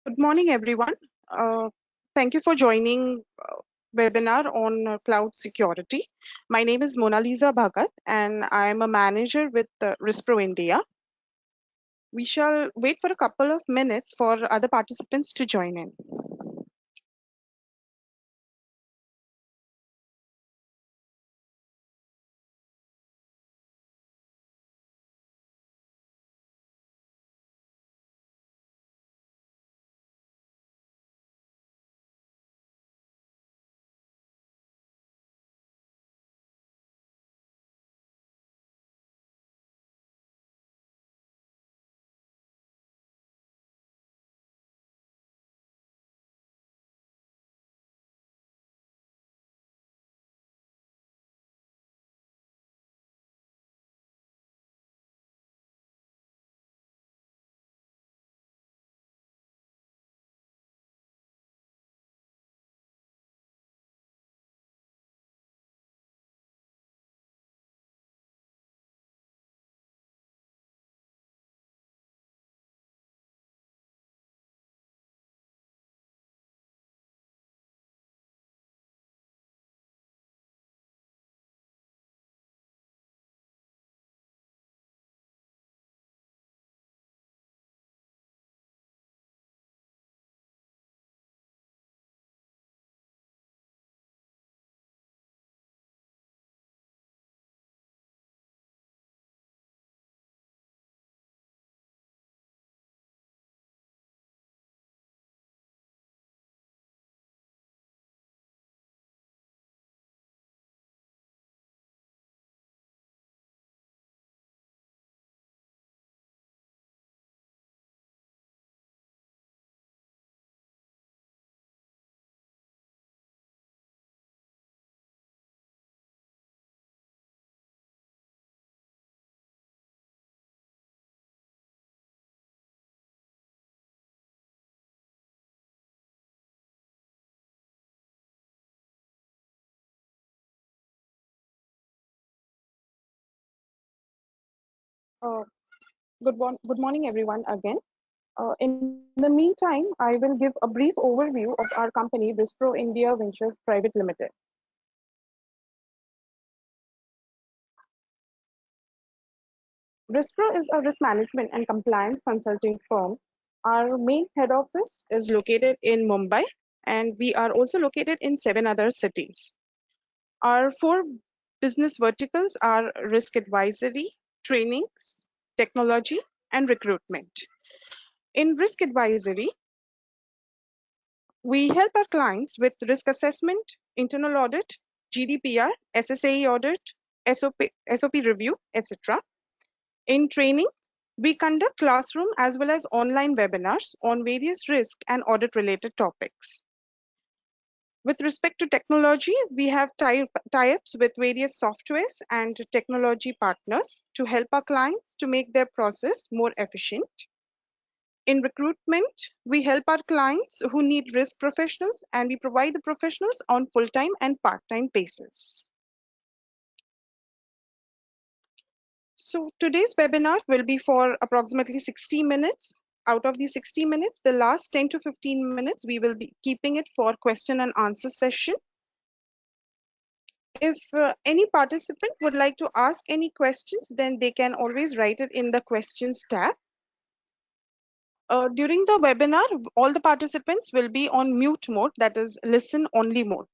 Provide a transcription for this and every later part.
Good morning, everyone. Thank you for joining webinar on cloud security. My name is Mona Lisa Bhagat, and I am a manager with Rispro India. We shall wait for a couple of minutes for other participants to join in. Uh, good morning, everyone, again. In the meantime, I will give a brief overview of our company, Rispro India Ventures Private Limited. Rispro is a risk management and compliance consulting firm. Our main head office is located in Mumbai, and we are also located in 7 other cities. Our 4 business verticals are risk advisory, trainings, technology, and recruitment. In risk advisory, we help our clients with risk assessment, internal audit, GDPR, SSAE audit, SOP review, etc. In training, we conduct classroom as well as online webinars on various risk and audit related topics. With respect to technology, we have tie-ups with various softwares and technology partners to help our clients to make their process more efficient. In recruitment, we help our clients who need risk professionals, and we provide the professionals on full-time and part-time basis. So today's webinar will be for approximately 60 minutes. Out of these 60 minutes, the last 10 to 15 minutes, we will be keeping it for question and answer session. If any participant would like to ask any questions, then they can always write it in the questions tab. During the webinar, all the participants will be on mute mode, that is listen only mode.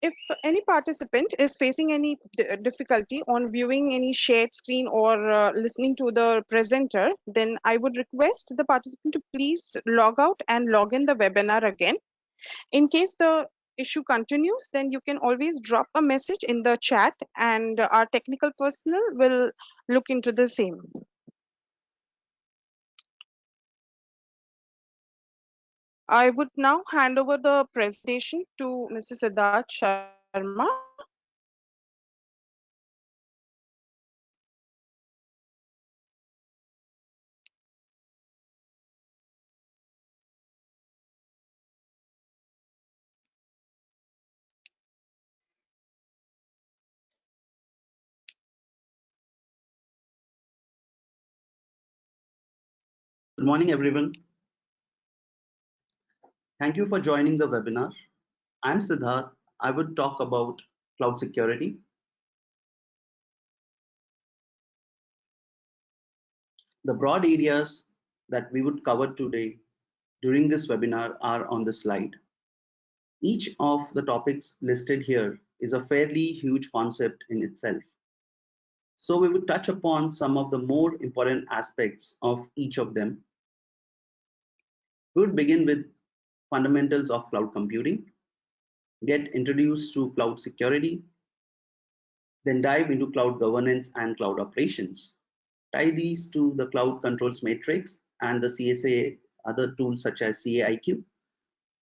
If any participant is facing any difficulty on viewing any shared screen or listening to the presenter, then I would request the participant to please log out and log in the webinar again. In case the issue continues, then you can always drop a message in the chat and our technical personnel will look into the same. I would now hand over the presentation to Mr. Siddharth Sharma. Good morning, everyone. Thank you for joining the webinar. I'm Siddharth. I would talk about cloud security. The broad areas that we would cover today during this webinar are on the slide. Each of the topics listed here is a fairly huge concept in itself. So we would touch upon some of the more important aspects of each of them. We would begin with fundamentals of cloud computing, get introduced to cloud security, then dive into cloud governance and cloud operations. Tie these to the Cloud Controls Matrix and the CSA other tools such as CAIQ.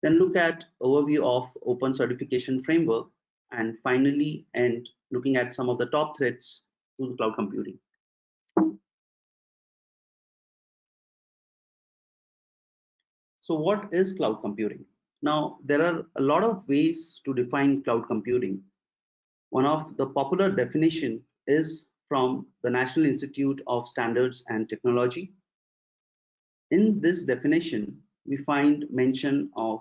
Then look at overview of open certification framework, and finally end looking at some of the top threats to cloud computing. So what is cloud computing? Now, there are a lot of ways to define cloud computing. One of the popular definition is from the National Institute of Standards and Technology. In this definition, we find mention of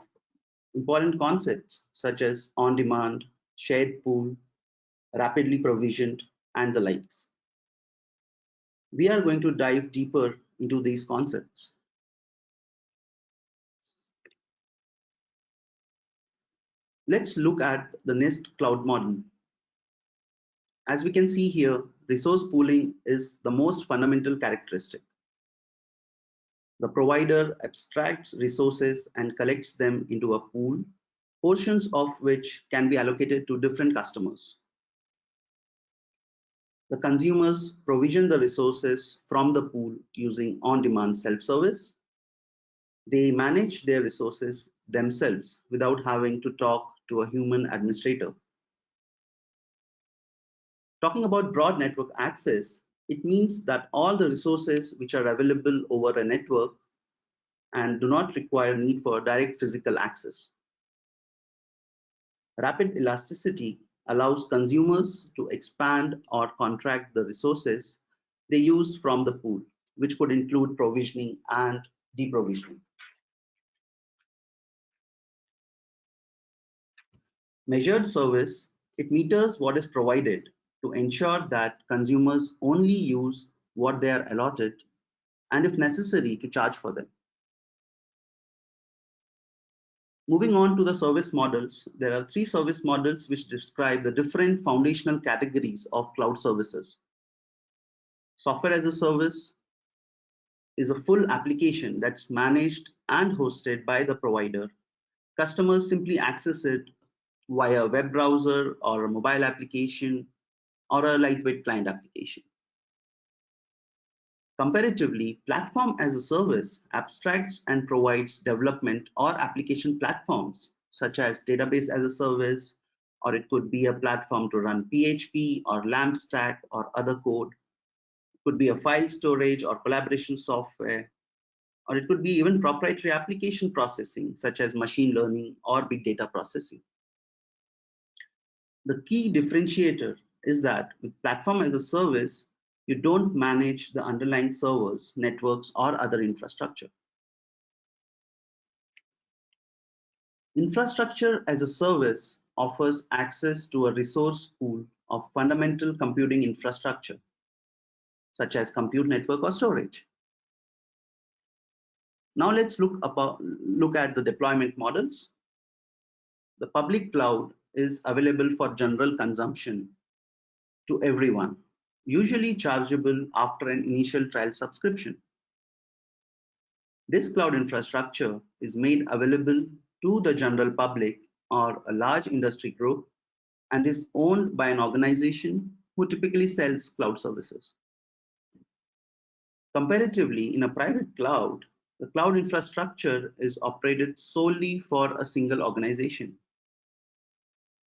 important concepts such as on-demand, shared pool, rapidly provisioned, and the likes. We are going to dive deeper into these concepts. Let's look at the Nest cloud model. As we can see here, resource pooling is the most fundamental characteristic. The provider abstracts resources and collects them into a pool, portions of which can be allocated to different customers. The consumers provision the resources from the pool using on-demand self-service. They manage their resources themselves without having to talk to a human administrator. Talking about broad network access, it means that all the resources which are available over a network and do not require need for direct physical access. Rapid elasticity allows consumers to expand or contract the resources they use from the pool, which could include provisioning and deprovisioning. Measured service, it meters what is provided to ensure that consumers only use what they are allotted and if necessary to charge for them. Moving on to the service models, there are three service models which describe the different foundational categories of cloud services. Software as a service is a full application that's managed and hosted by the provider. Customers simply access it via a web browser or a mobile application or a lightweight client application. Comparatively, platform as a service abstracts and provides development or application platforms such as database as a service, or it could be a platform to run PHP or LAMP stack or other code. It could be a file storage or collaboration software, or it could be even proprietary application processing such as machine learning or big data processing. The key differentiator is that with platform as a service, you don't manage the underlying servers, networks, or other infrastructure. Infrastructure as a service offers access to a resource pool of fundamental computing infrastructure, such as compute network or storage. Now let's look at the deployment models. The public cloud is available for general consumption to everyone, usually chargeable after an initial trial subscription. This cloud infrastructure is made available to the general public or a large industry group and is owned by an organization who typically sells cloud services. Comparatively, in a private cloud, the cloud infrastructure is operated solely for a single organization.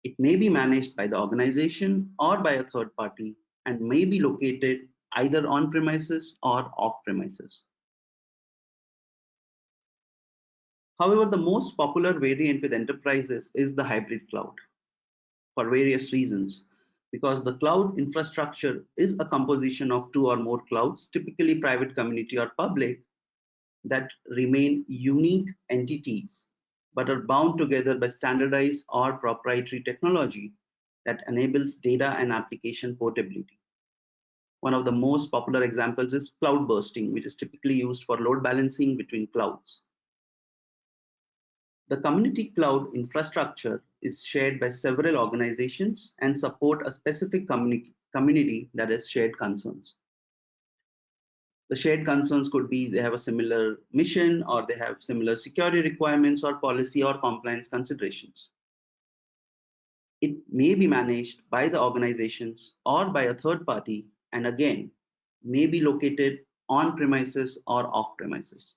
It may be managed by the organization or by a third party and may be located either on premises or off premises. However, the most popular variant with enterprises is the hybrid cloud for various reasons, because the cloud infrastructure is a composition of two or more clouds, typically private, community, or public, that remain unique entities but are bound together by standardized or proprietary technology that enables data and application portability. One of the most popular examples is cloud bursting, which is typically used for load balancing between clouds. The community cloud infrastructure is shared by several organizations and support a specific community that has shared concerns. The shared concerns could be they have a similar mission, or they have similar security requirements or policy or compliance considerations. It may be managed by the organizations or by a third party, and again, may be located on premises or off premises.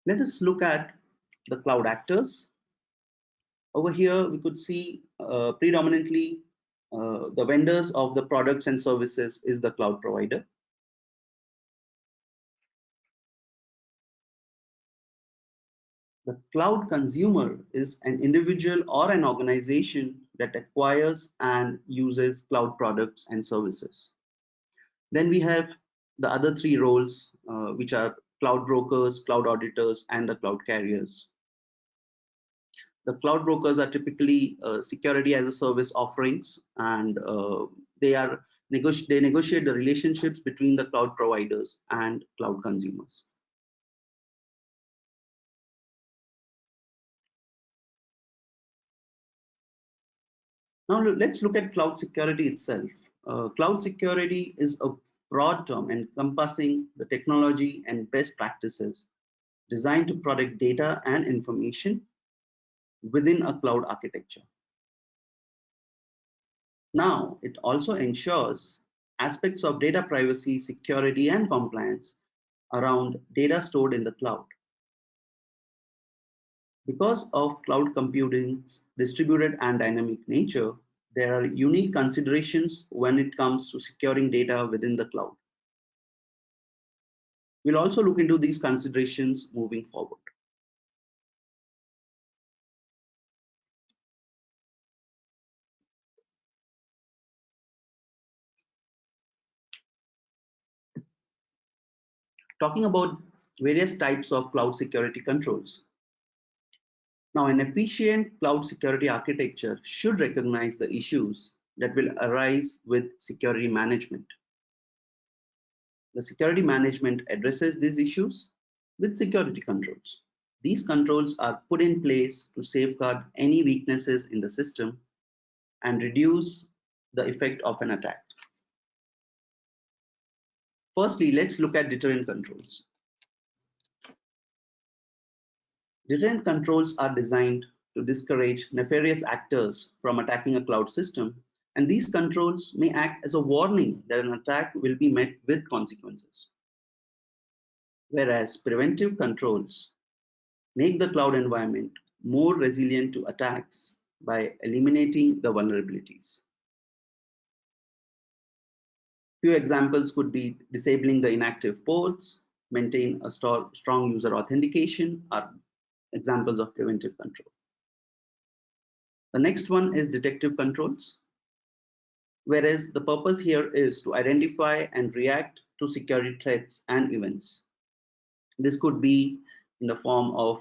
Let us look at the cloud actors. Over here, we could see predominantly the vendors of the products and services is the cloud provider. The cloud consumer is an individual or an organization that acquires and uses cloud products and services. Then we have the other three roles, which are cloud brokers, cloud auditors, and the cloud carriers. The cloud brokers are typically security as a service offerings, and they negotiate the relationships between the cloud providers and cloud consumers. Now let's look at cloud security itself. Cloud security is a broad term encompassing the technology and best practices designed to protect data and information within a cloud architecture. Now, it also ensures aspects of data privacy, security, and compliance around data stored in the cloud. Because of cloud computing's distributed and dynamic nature, there are unique considerations when it comes to securing data within the cloud. We'll also look into these considerations moving forward. Talking about various types of cloud security controls. Now, an efficient cloud security architecture should recognize the issues that will arise with security management. The security management addresses these issues with security controls. These controls are put in place to safeguard any weaknesses in the system and reduce the effect of an attack. Firstly, let's look at deterrent controls. Deterrent controls are designed to discourage nefarious actors from attacking a cloud system, and these controls may act as a warning that an attack will be met with consequences. Whereas preventive controls make the cloud environment more resilient to attacks by eliminating the vulnerabilities. Few examples could be disabling the inactive ports, maintain a strong user authentication, are examples of preventive control. The next one is detective controls, whereas the purpose here is to identify and react to security threats and events. This could be in the form of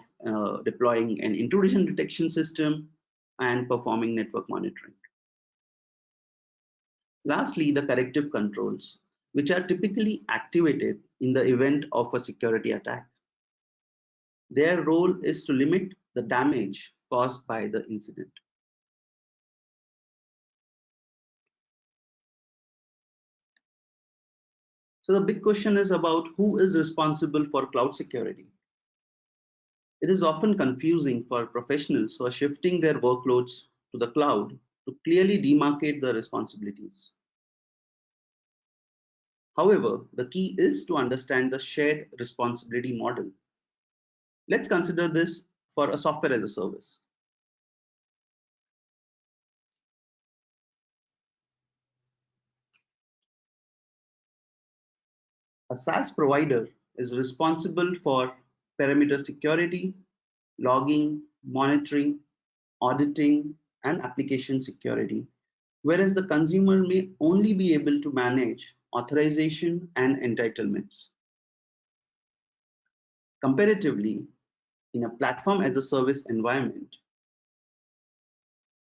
deploying an intrusion detection system and performing network monitoring. Lastly, the corrective controls, which are typically activated in the event of a security attack. Their role is to limit the damage caused by the incident. So the big question is about who is responsible for cloud security. It is often confusing for professionals who are shifting their workloads to the cloud to clearly demarcate the responsibilities. However, the key is to understand the shared responsibility model. Let's consider this for a software as a service. A SaaS provider is responsible for perimeter security, logging, monitoring, auditing, and application security, whereas the consumer may only be able to manage authorization and entitlements. Comparatively, in a platform as a service environment,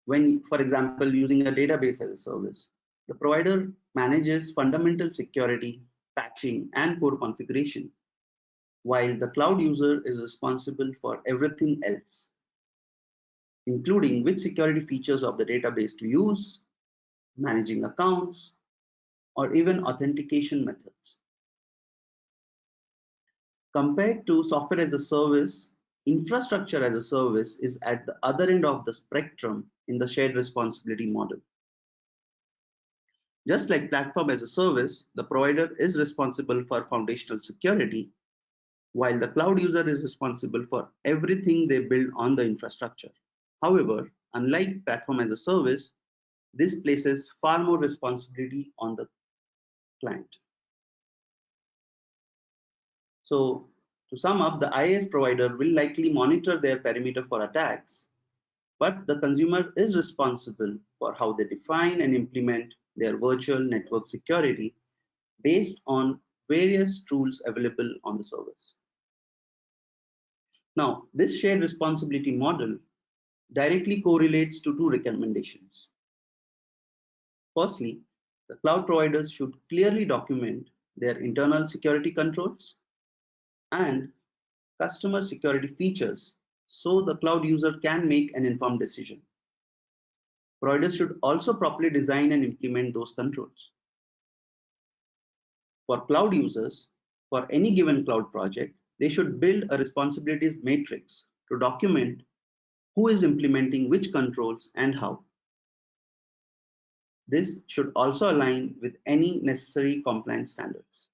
when, for example, using a database as a service, the provider manages fundamental security, patching, and core configuration, while the cloud user is responsible for everything else, including which security features of the database to use, managing accounts, or even authentication methods. Compared to software as a service, infrastructure as a service is at the other end of the spectrum in the shared responsibility model. Just like platform as a service, the provider is responsible for foundational security, while the cloud user is responsible for everything they build on the infrastructure. However, unlike platform as a service, this places far more responsibility on the client. So to sum up, the IaaS provider will likely monitor their perimeter for attacks, but the consumer is responsible for how they define and implement their virtual network security based on various tools available on the service. Now, this shared responsibility model directly correlates to two recommendations. Firstly, the cloud providers should clearly document their internal security controls and customer security features so the cloud user can make an informed decision. Providers should also properly design and implement those controls. For cloud users, for any given cloud project, they should build a responsibilities matrix to document who is implementing which controls and how. This should also align with any necessary compliance standards.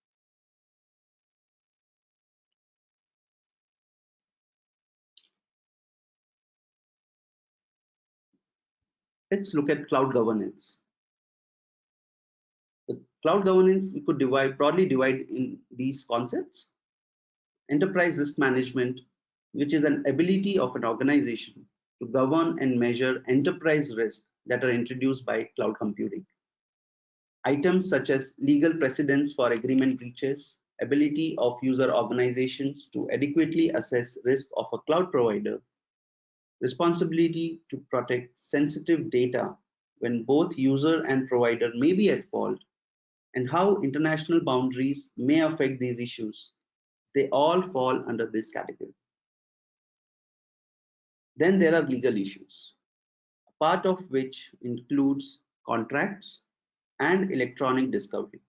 Let's look at cloud governance. The cloud governance we could broadly divide in these concepts. Enterprise risk management, which is an ability of an organization to govern and measure enterprise risks that are introduced by cloud computing. Items such as legal precedents for agreement breaches, ability of user organizations to adequately assess risk of a cloud provider, responsibility to protect sensitive data when both user and provider may be at fault, and how international boundaries may affect these issues. They all fall under this category. Then there are legal issues, part of which includes contracts and electronic discovery.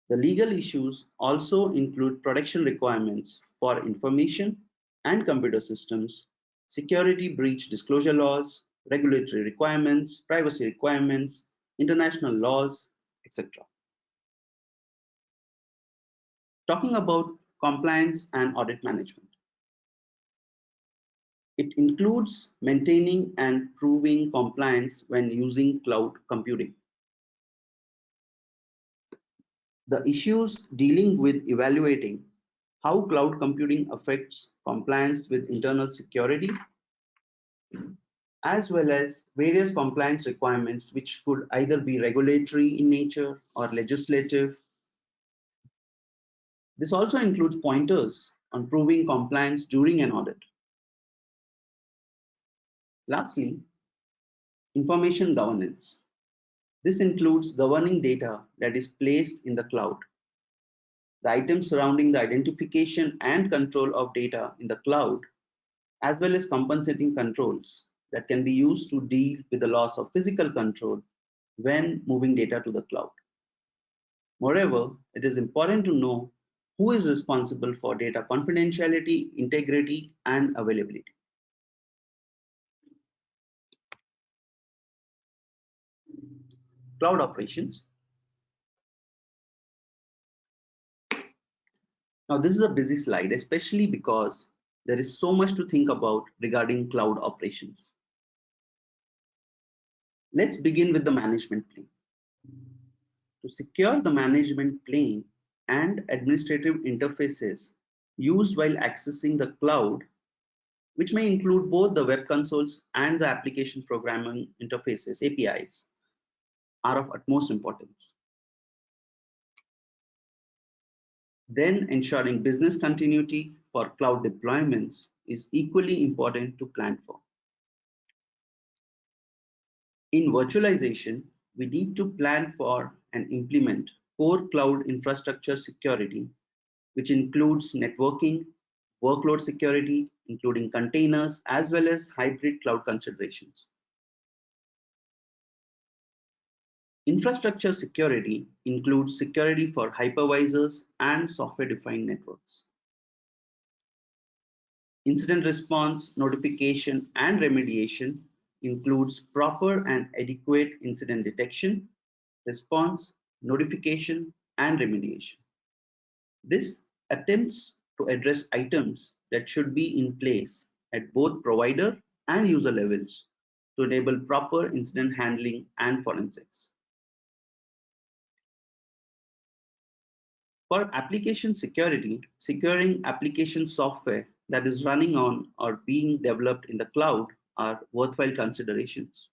The legal issues also include protection requirements for information and computer systems, security breach disclosure laws, regulatory requirements, privacy requirements, international laws, etc. Talking about compliance and audit management. It includes maintaining and proving compliance when using cloud computing. The issues dealing with evaluating how cloud computing affects compliance with internal security, as well as various compliance requirements which could either be regulatory in nature or legislative. This also includes pointers on proving compliance during an audit. Lastly, information governance. This includes governing data that is placed in the cloud, the items surrounding the identification and control of data in the cloud, as well as compensating controls that can be used to deal with the loss of physical control when moving data to the cloud. Moreover, it is important to know who is responsible for data confidentiality, integrity, and availability. Cloud operations. Now, this is a busy slide, especially because there is so much to think about regarding cloud operations. Let's begin with the management plane. To secure the management plane and administrative interfaces used while accessing the cloud, which may include both the web consoles and the application programming interfaces, APIs, are of utmost importance. then ensuring business continuity for cloud deployments is equally important to plan for. In virtualization, we need to plan for and implement core cloud infrastructure security, which includes networking, workload security, including containers, as well as hybrid cloud considerations. Infrastructure security includes security for hypervisors and software-defined networks. Incident response, notification, and remediation includes proper and adequate incident detection, response, notification, and remediation. This attempts to address items that should be in place at both provider and user levels to enable proper incident handling and forensics. For application security, securing application software that is running on or being developed in the cloud are worthwhile considerations.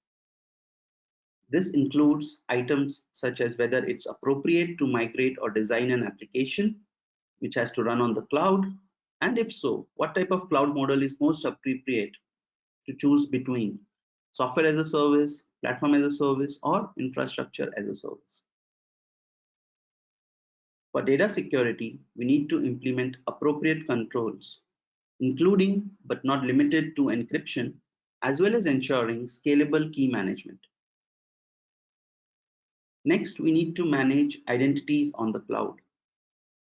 This includes items such as whether it's appropriate to migrate or design an application which has to run on the cloud, and if so, what type of cloud model is most appropriate to choose between software as a service, platform as a service, or infrastructure as a service. For data security, we need to implement appropriate controls, including but not limited to encryption, as well as ensuring scalable key management. Next, we need to manage identities on the cloud.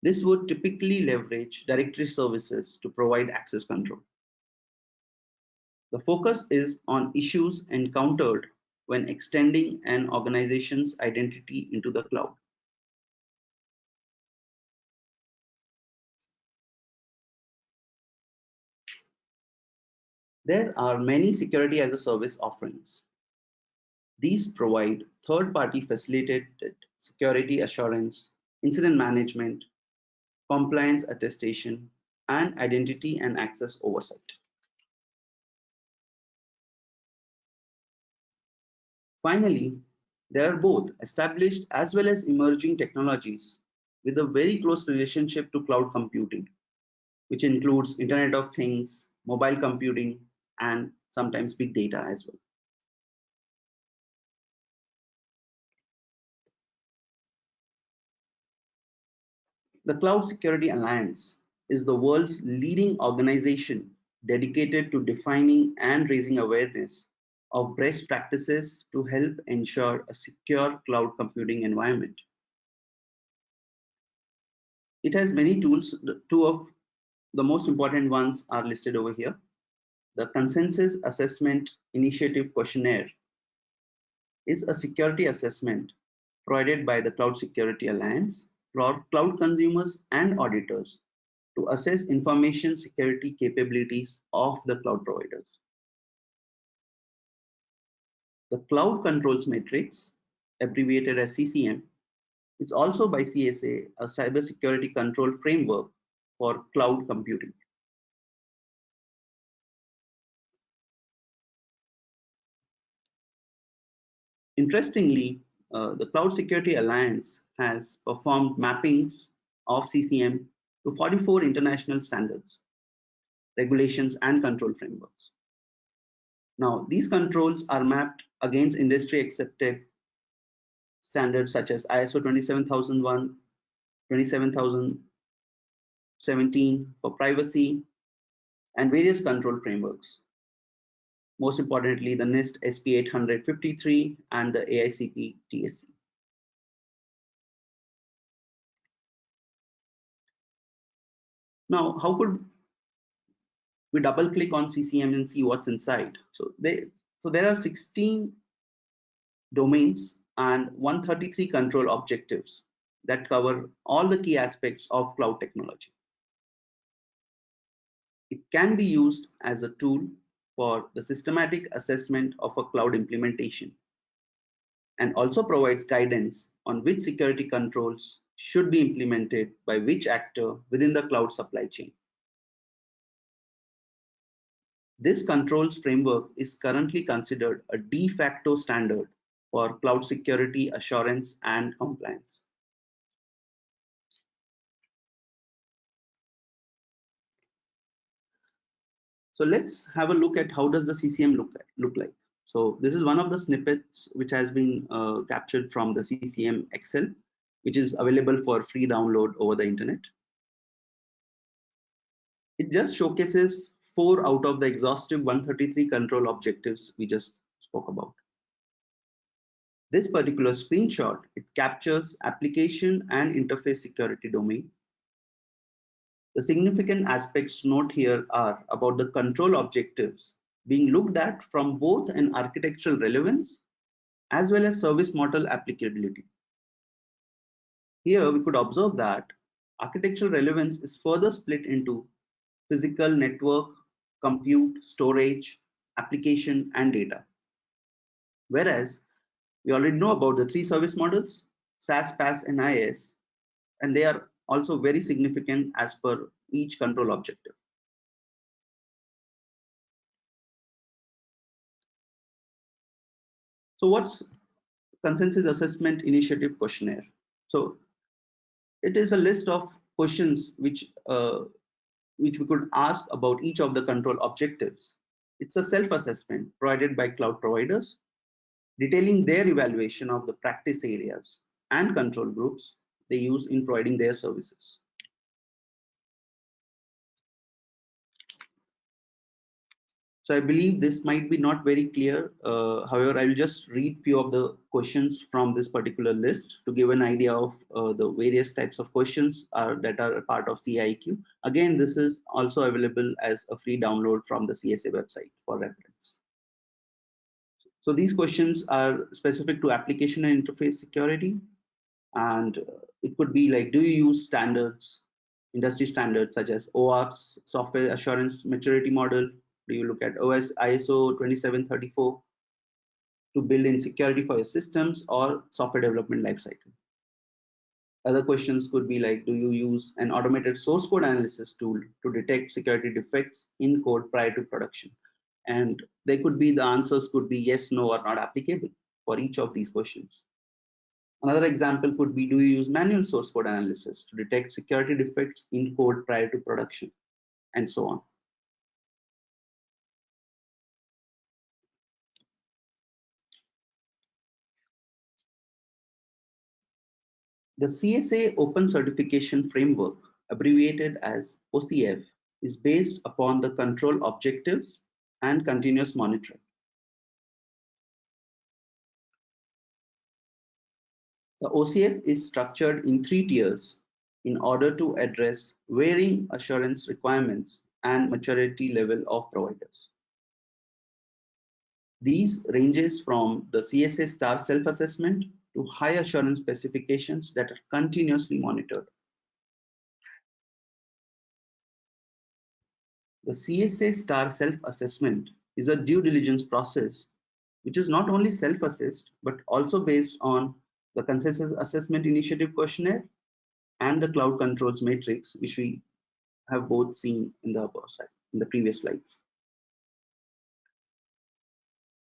This would typically leverage directory services to provide access control. The focus is on issues encountered when extending an organization's identity into the cloud. There are many security as a service offerings. These provide third-party facilitated security assurance, incident management, compliance attestation, and identity and access oversight. Finally, there are both established as well as emerging technologies with a very close relationship to cloud computing, which includes Internet of Things, mobile computing, and sometimes big data as well. The Cloud Security Alliance is the world's leading organization dedicated to defining and raising awareness of best practices to help ensure a secure cloud computing environment. It has many tools. Two of the most important ones are listed over here. The Consensus Assessment Initiative Questionnaire is a security assessment provided by the Cloud Security Alliance for cloud consumers and auditors to assess information security capabilities of the cloud providers. The Cloud Controls Matrix, abbreviated as CCM, is also by CSA a cybersecurity control framework for cloud computing. Interestingly, the Cloud Security Alliance has performed mappings of CCM to 44 international standards, regulations, and control frameworks. Now, these controls are mapped against industry accepted standards such as ISO 27001, 27017 for privacy, and various control frameworks. Most importantly, the NIST SP 853 and the AICP TSC. Now, how could we double click on CCM and see what's inside? So there are 16 domains and 133 control objectives that cover all the key aspects of cloud technology. It can be used as a tool for the systematic assessment of a cloud implementation and also provides guidance on which security controls should be implemented by which actor within the cloud supply chain. This controls framework is currently considered a de facto standard for cloud security assurance and compliance. So let's have a look at how does the CCM look like. So this is one of the snippets which has been captured from the CCM Excel, which is available for free download over the internet. It just showcases 4 out of the exhaustive 133 control objectives we just spoke about. This particular screenshot, it captures application and interface security domain. The significant aspects to note here are about the control objectives being looked at from both an architectural relevance as well as service model applicability. Here we could observe that architectural relevance is further split into physical network, compute, storage, application, and data. Whereas we already know about the 3 service models, SaaS, PaaS, and IaaS, and they are also very significant as per each control objective. So what's Consensus Assessment Initiative Questionnaire? So it is a list of questions which we could ask about each of the control objectives. It's a self-assessment provided by cloud providers, detailing their evaluation of the practice areas and control groups they use in providing their services. So I believe this might be not very clear. However, I will just read few of the questions from this particular list to give an idea of the various types of questions that are a part of CIQ. Again, this is also available as a free download from the CSA website for reference. So these questions are specific to application and interface security. And it could be like, do you use standards, industry standards such as OAuth, Software Assurance Maturity Model? Do you look at ISO 2734 to build in security for your systems or software development lifecycle? Other questions could be like, do you use an automated source code analysis tool to detect security defects in code prior to production? And they could be, the answers could be yes, no, or not applicable for each of these questions. Another example could be, do you use manual source code analysis to detect security defects in code prior to production, and so on. The CSA Open Certification Framework, abbreviated as OCF, is based upon the control objectives and continuous monitoring. The OCF is structured in 3 tiers in order to address varying assurance requirements and maturity level of providers. These ranges from the CSA star self-assessment to high assurance specifications that are continuously monitored. The CSA star self-assessment is a due diligence process which is not only self-assessed but also based on the Consensus Assessment Initiative Questionnaire and the Cloud Controls Matrix, which we have both seen in the previous slides.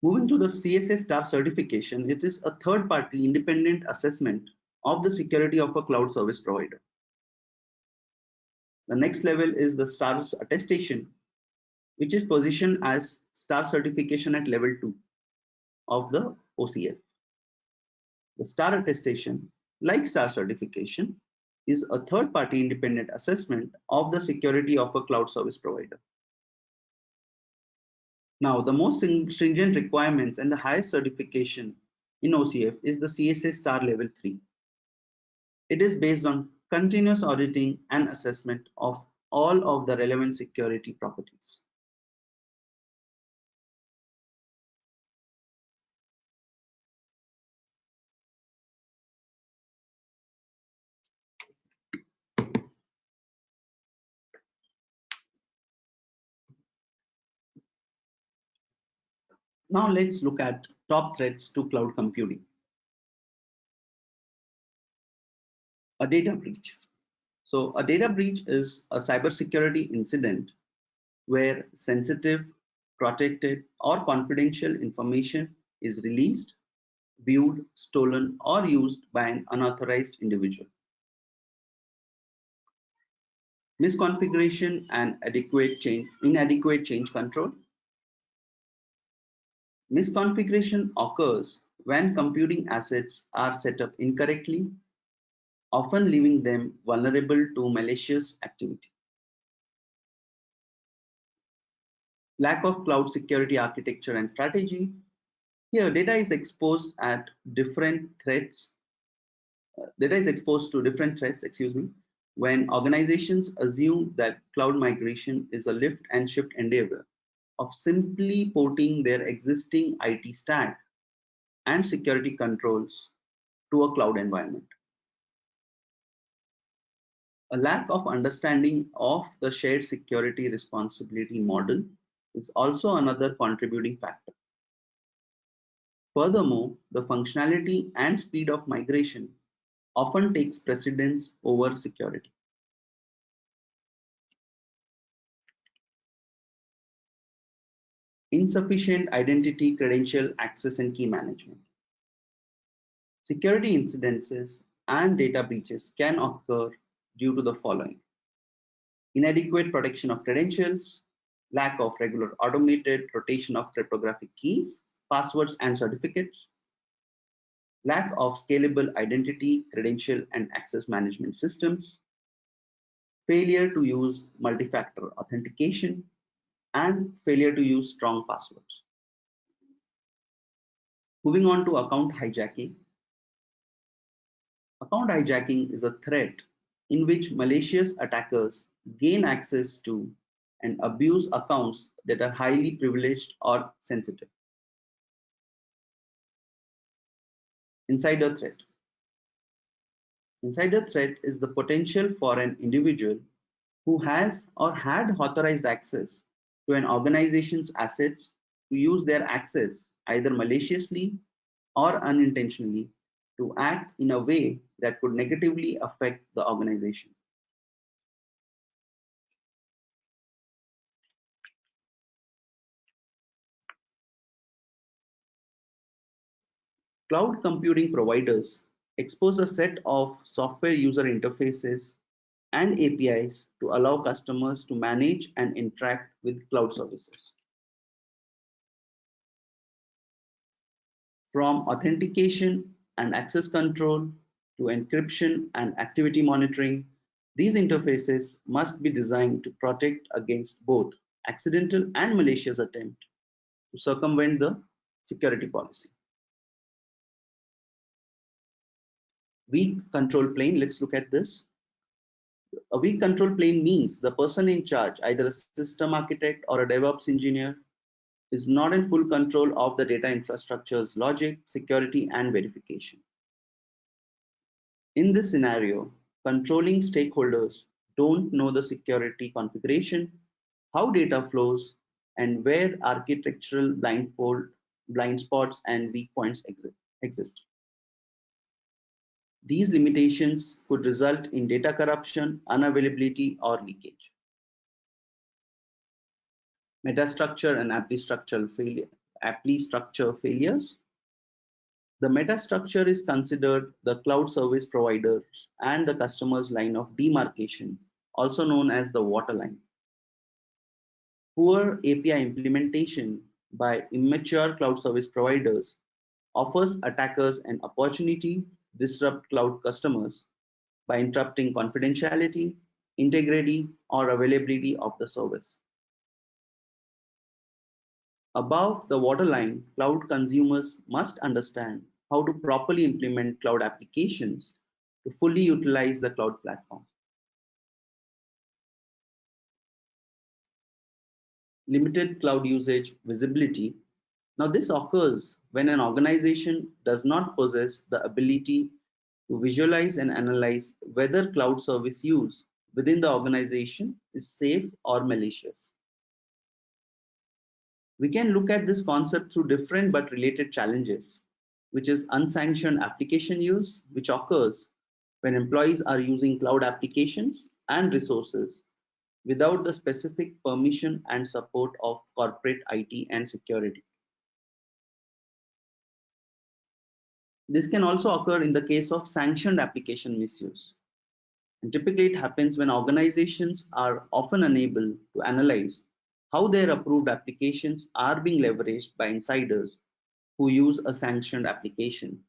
Moving to the CSA star certification, it is a third-party independent assessment of the security of a cloud service provider. The next level is the stars attestation, which is positioned as star certification at level 2 of the OCF. The star attestation, like star certification, is a third-party independent assessment of the security of a cloud service provider. Now, the most stringent requirements and the highest certification in OCF is the CSA star level 3. It is based on continuous auditing and assessment of all of the relevant security properties. Now let's look at top threats to cloud computing. A data breach. So a data breach is a cybersecurity incident where sensitive, protected, or confidential information is released, viewed, stolen, or used by an unauthorized individual. Misconfiguration and inadequate change control. Misconfiguration occurs when computing assets are set up incorrectly, often leaving them vulnerable to malicious activity. Lack of cloud security architecture and strategy. Here, data is exposed to different threats, when organizations assume that cloud migration is a lift and shift endeavor of simply porting their existing IT stack and security controls to a cloud environment. A lack of understanding of the shared security responsibility model is also another contributing factor. Furthermore, the functionality and speed of migration often takes precedence over security. Insufficient identity, credential, access, and key management. Security incidences and data breaches can occur due to the following: inadequate protection of credentials, lack of regular automated rotation of cryptographic keys, passwords, and certificates, lack of scalable identity, credential, and access management systems, failure to use multi-factor authentication, and failure to use strong passwords. Moving on to account hijacking. Account hijacking is a threat in which malicious attackers gain access to and abuse accounts that are highly privileged or sensitive. Insider threat. Insider threat is the potential for an individual who has or had authorized access to an organization's assets to use their access either maliciously or unintentionally to act in a way that could negatively affect the organization. Cloud computing providers expose a set of software user interfaces and APIs to allow customers to manage and interact with cloud services. From authentication and access control to encryption and activity monitoring, these interfaces must be designed to protect against both accidental and malicious attempts to circumvent the security policy. Weak control plane, let's look at this. A weak control plane means the person in charge, either a system architect or a DevOps engineer, is not in full control of the data infrastructure's logic, security, and verification. In this scenario, controlling stakeholders don't know the security configuration, how data flows, and where architectural blind spots and weak points exist. These limitations could result in data corruption, unavailability, or leakage. Metastructure and apply structure failures. The metastructure is considered the cloud service providers and the customer's line of demarcation, also known as the waterline. Poor API implementation by immature cloud service providers offers attackers an opportunity to disrupt cloud customers by interrupting confidentiality, integrity, or availability of the service. Above the waterline, cloud consumers must understand how to properly implement cloud applications to fully utilize the cloud platform. Limited cloud usage visibility. Now, this occurs when an organization does not possess the ability to visualize and analyze whether cloud service use within the organization is safe or malicious. We can look at this concept through different but related challenges, which is unsanctioned application use, which occurs when employees are using cloud applications and resources without the specific permission and support of corporate IT and security. This can also occur in the case of sanctioned application misuse. And typically it happens when organizations are often unable to analyze how their approved applications are being leveraged by insiders who use a sanctioned application.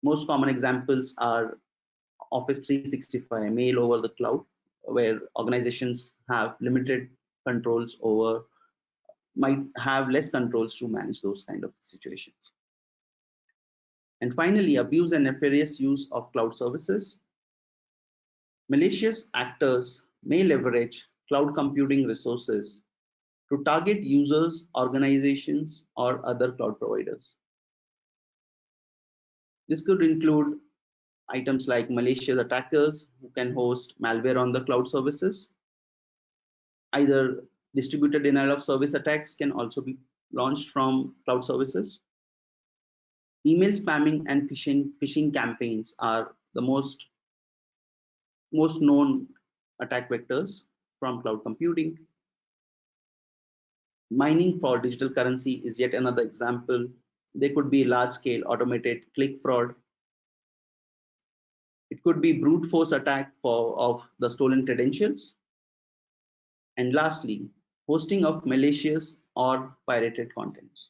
Most common examples are Office 365, mail over the cloud, where organizations have limited controls over, might have less controls to manage those kind of situations. And finally, abuse and nefarious use of cloud services. Malicious actors may leverage cloud computing resources to target users, organizations, or other cloud providers. This could include items like malicious attackers who can host malware on the cloud services. Either distributed denial of service attacks can also be launched from cloud services. Email spamming and phishing campaigns are the most known attack vectors from cloud computing. Mining for digital currency is yet another example. There could be large-scale automated click fraud. It could be brute force attack of the stolen credentials. And lastly, hosting of malicious or pirated contents.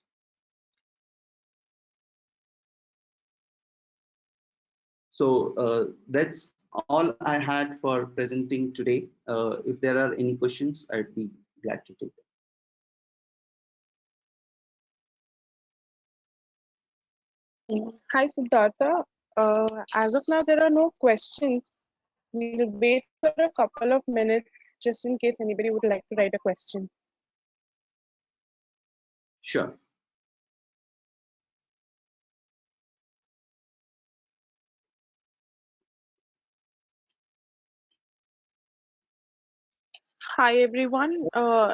So that's all I had for presenting today. If there are any questions, I'd be glad to take them. Hi, Siddhartha. As of now, there are no questions. We'll wait for a couple of minutes just in case anybody would like to write a question. Sure. Hi, everyone.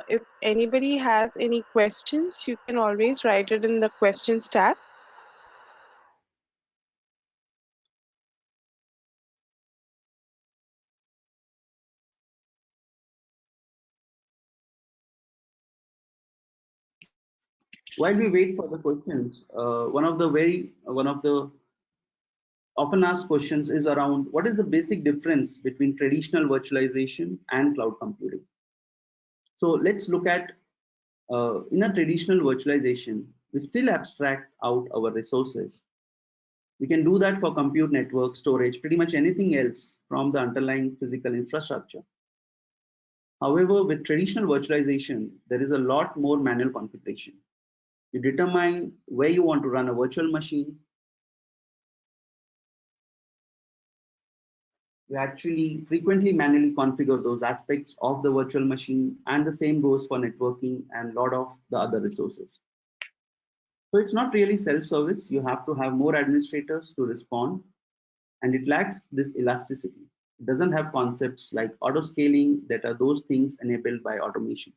If anybody has any questions, you can always write it in the questions tab. While we wait for the questions, one of the often asked questions is around what is the basic difference between traditional virtualization and cloud computing. So let's look at in a traditional virtualization, we still abstract out our resources. We can do that for compute network, storage, pretty much anything else from the underlying physical infrastructure. However, with traditional virtualization, there is a lot more manual configuration. You determine where you want to run a virtual machine. You actually frequently manually configure those aspects of the virtual machine, and the same goes for networking and a lot of the other resources. So it's not really self-service. You have to have more administrators to respond, and it lacks this elasticity. It doesn't have concepts like auto scaling that are those things enabled by automation.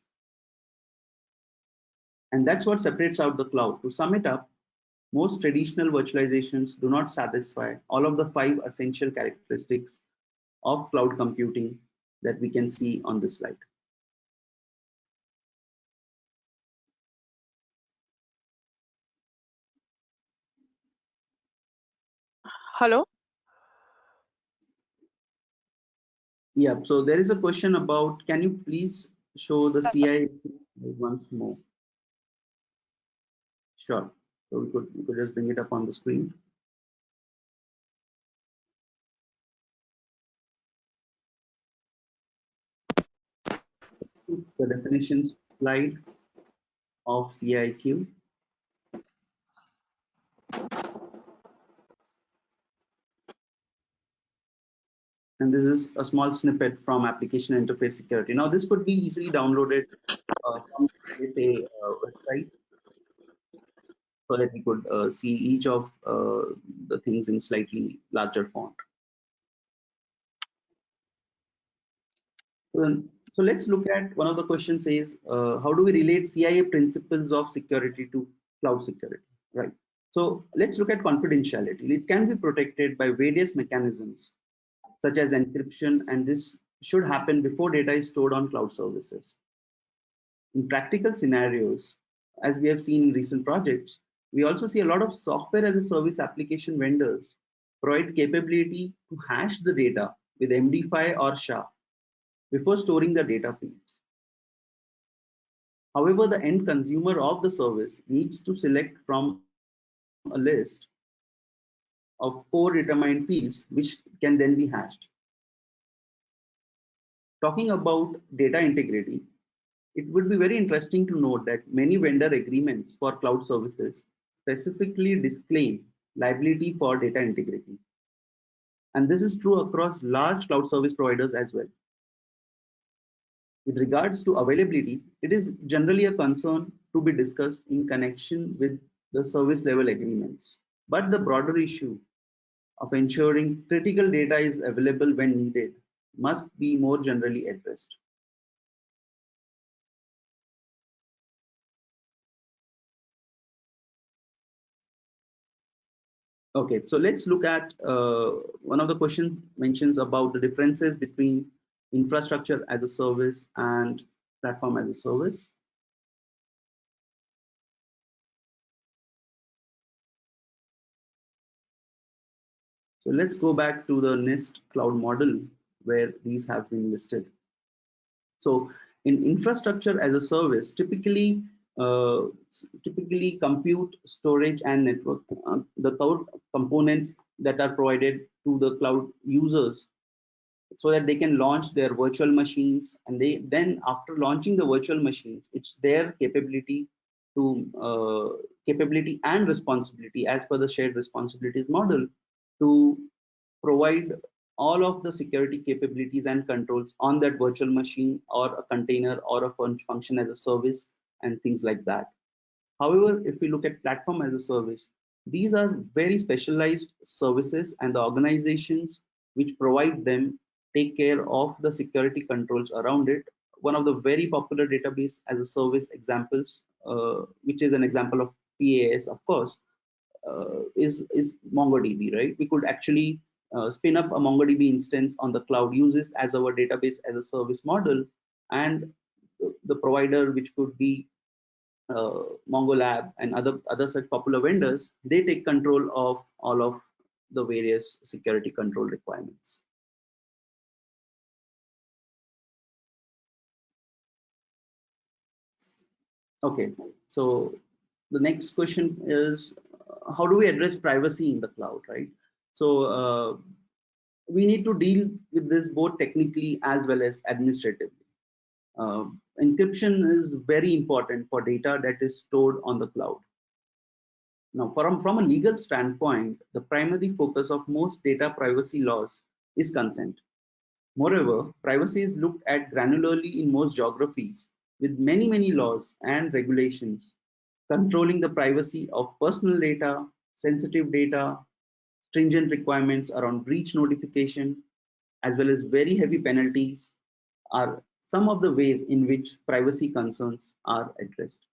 And that's what separates out the cloud. To sum it up, most traditional virtualizations do not satisfy all of the 5 essential characteristics of cloud computing that we can see on this slide. Hello? Yeah, so there is a question about, can you please show the CI once more? Sure. So we could just bring it up on the screen. This is the definition slide of CIQ. And this is a small snippet from application interface security. Now, this could be easily downloaded from CSA website, so that we could see each of the things in slightly larger font. So let's look at one of the questions says, how do we relate CIA principles of security to cloud security, right? So let's look at confidentiality. It can be protected by various mechanisms such as encryption, and this should happen before data is stored on cloud services. In practical scenarios, as we have seen in recent projects, we also see a lot of software as a service application vendors provide capability to hash the data with MD5 or SHA before storing the data fields. However, the end consumer of the service needs to select from a list of 4 determined fields, which can then be hashed. Talking about data integrity, it would be very interesting to note that many vendor agreements for cloud services specifically disclaim liability for data integrity. And this is true across large cloud service providers as well. With regards to availability, it is generally a concern to be discussed in connection with the service level agreements. But the broader issue of ensuring critical data is available when needed must be more generally addressed. Okay, so let's look at one of the questions mentions about the differences between infrastructure as a service and platform as a service. So let's go back to the NIST cloud model where these have been listed. So in infrastructure as a service, typically compute, storage, and network, the cloud components that are provided to the cloud users so that they can launch their virtual machines, and they then after launching the virtual machines, it's their capability and responsibility as per the shared responsibilities model to provide all of the security capabilities and controls on that virtual machine or a container or a function as a service and things like that. However, if we look at platform as a service, these are very specialized services, and the organizations which provide them take care of the security controls around it. One of the very popular database as a service examples, which is an example of PaaS, of course, is MongoDB, right? We could actually spin up a MongoDB instance on the cloud, uses as our database as a service model, and the provider, which could be MongoLab and other such popular vendors, they take control of all of the various security control requirements. Okay, so the next question is, how do we address privacy in the cloud, right? So we need to deal with this both technically as well as administratively. Encryption is very important for data that is stored on the cloud. Now, from a legal standpoint, the primary focus of most data privacy laws is consent. Moreover, privacy is looked at granularly in most geographies, with many laws and regulations controlling the privacy of personal data, sensitive data, stringent requirements around breach notification, as well as very heavy penalties are some of the ways in which privacy concerns are addressed.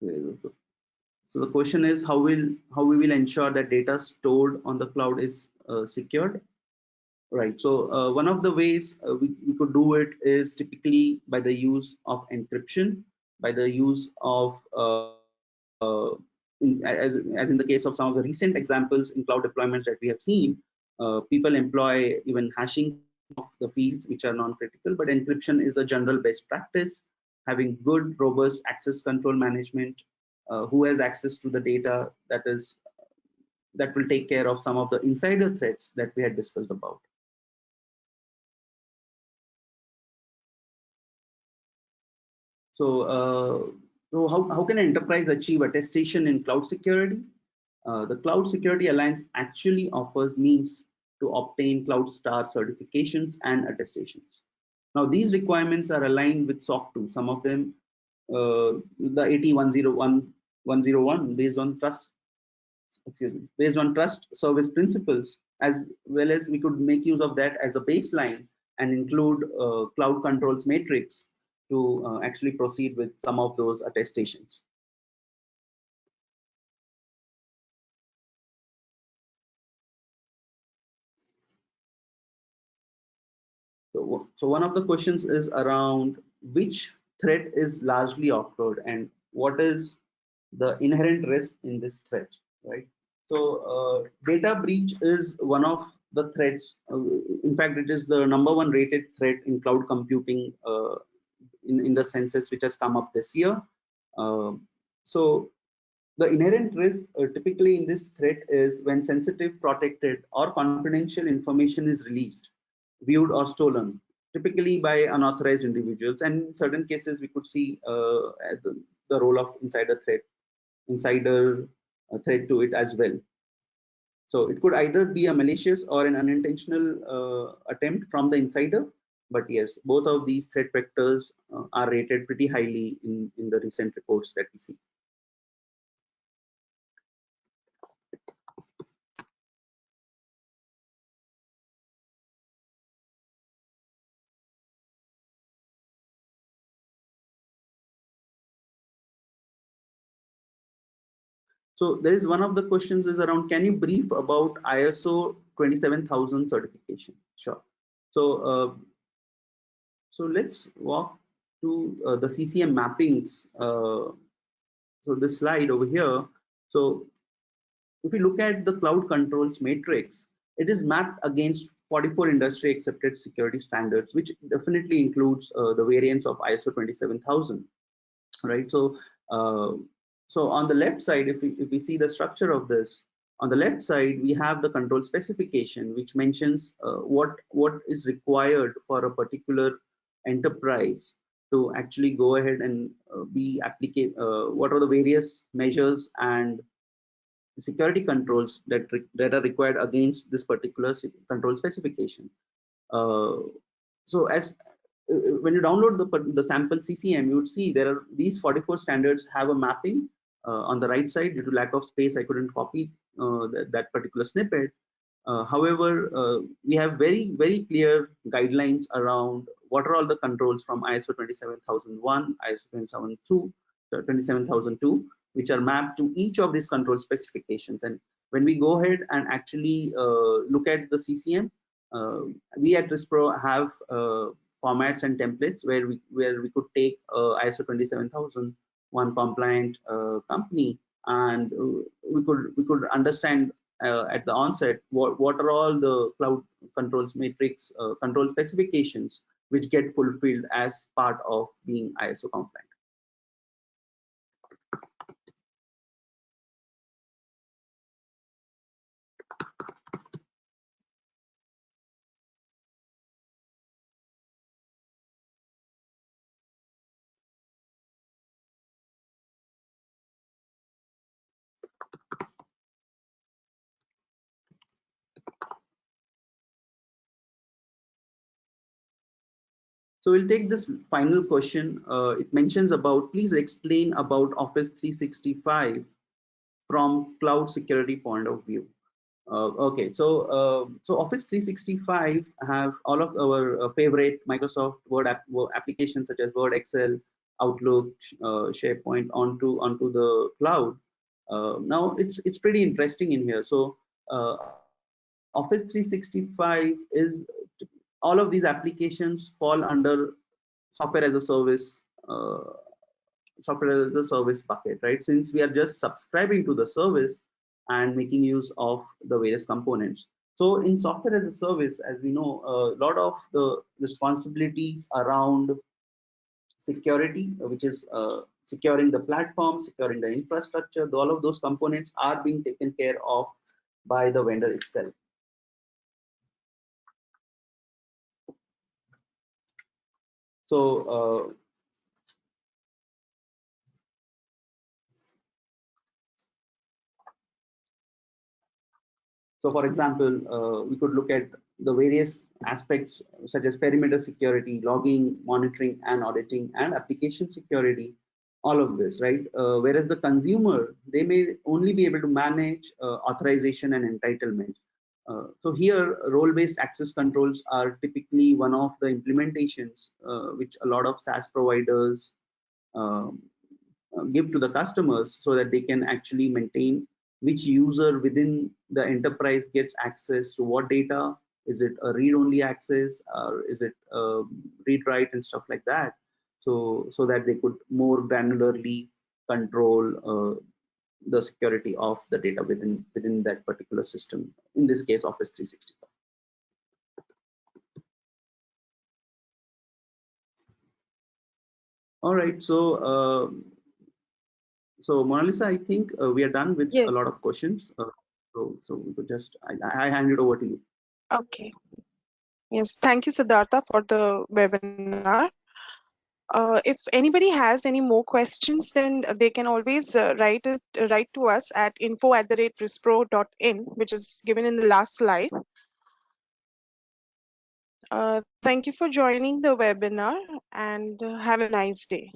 So the question is, how we will ensure that data stored on the cloud is secured, right? So one of the ways we could do it is typically by the use of encryption, by the use of as in the case of some of the recent examples in cloud deployments that we have seen, people employ even hashing of the fields which are non-critical, but encryption is a general best practice, having good robust access control management, who has access to the data that will take care of some of the insider threats that we had discussed about. So how can an enterprise achieve attestation in cloud security? The Cloud Security Alliance actually offers means to obtain Cloud Star certifications and attestations. Now, these requirements are aligned with SOC 2. Some of them, the 80101 based on trust service principles, as well as we could make use of that as a baseline and include Cloud Controls Matrix to actually proceed with some of those attestations. So one of the questions is around which threat is largely occurred and what is the inherent risk in this threat, right? So data breach is one of the threats. In fact, it is the #1 rated threat in cloud computing in the census which has come up this year. So the inherent risk typically in this threat is when sensitive, protected, or confidential information is released, viewed, or stolen, typically by unauthorized individuals. And in certain cases, we could see the role of insider threat to it as well. So it could either be a malicious or an unintentional attempt from the insider. But yes, both of these threat vectors are rated pretty highly in the recent reports that we see. So there is one of the questions is around, can you brief about ISO 27000 certification? Sure. So let's walk to the CCM mappings. So this slide over here. So if you look at the cloud controls matrix, it is mapped against 44 industry accepted security standards, which definitely includes the variants of ISO 27000, right? Uh, so on the left side, if we see the structure of this, on the left side, we have the control specification, which mentions what is required for a particular enterprise to actually go ahead and be applicate, what are the various measures and security controls that are required against this particular control specification. Uh, so as when you download the sample CCM, you would see there are these 44 standards have a mapping on the right side. Due to lack of space, I couldn't copy that particular snippet. However, we have very clear guidelines around what are all the controls from ISO 27001, ISO 27002, which are mapped to each of these control specifications. And when we go ahead and actually look at the CCM, we at RISPRO have formats and templates where we could take ISO 27001 compliant company, and we could understand at the onset what are all the cloud controls matrix control specifications which get fulfilled as part of being ISO compliant. So we'll take this final question. It mentions about, please explain about Office 365 from cloud security point of view. Okay, so Office 365 have all of our favorite Microsoft Word applications such as Word, Excel, Outlook, SharePoint onto the cloud. Now it's pretty interesting in here. So Office 365 is, all of these applications fall under software as a service, software as a service bucket, right? Since we are just subscribing to the service and making use of the various components. So in software as a service, as we know, a lot of the responsibilities around security, which is securing the platform, securing the infrastructure, all of those components are being taken care of by the vendor itself. So so for example, we could look at the various aspects such as perimeter security, logging, monitoring and auditing, and application security, all of this, right? Whereas the consumer, they may only be able to manage authorization and entitlement. So here, role-based access controls are typically one of the implementations which a lot of SaaS providers um, give to the customers so that they can actually maintain which user within the enterprise gets access to what data. Is it a read-only access, or is it read-write and stuff like that? So that they could more granularly control the security of the data within that particular system, in this case Office 365. All right, so Mona Lisa, I think we are done with a Yes. lot of questions. So we could just I hand it over to you. Okay. Yes. Thank you, Siddhartha, for the webinar. If anybody has any more questions, then they can always write to us at info@rispro.in, which is given in the last slide. Thank you for joining the webinar, and have a nice day.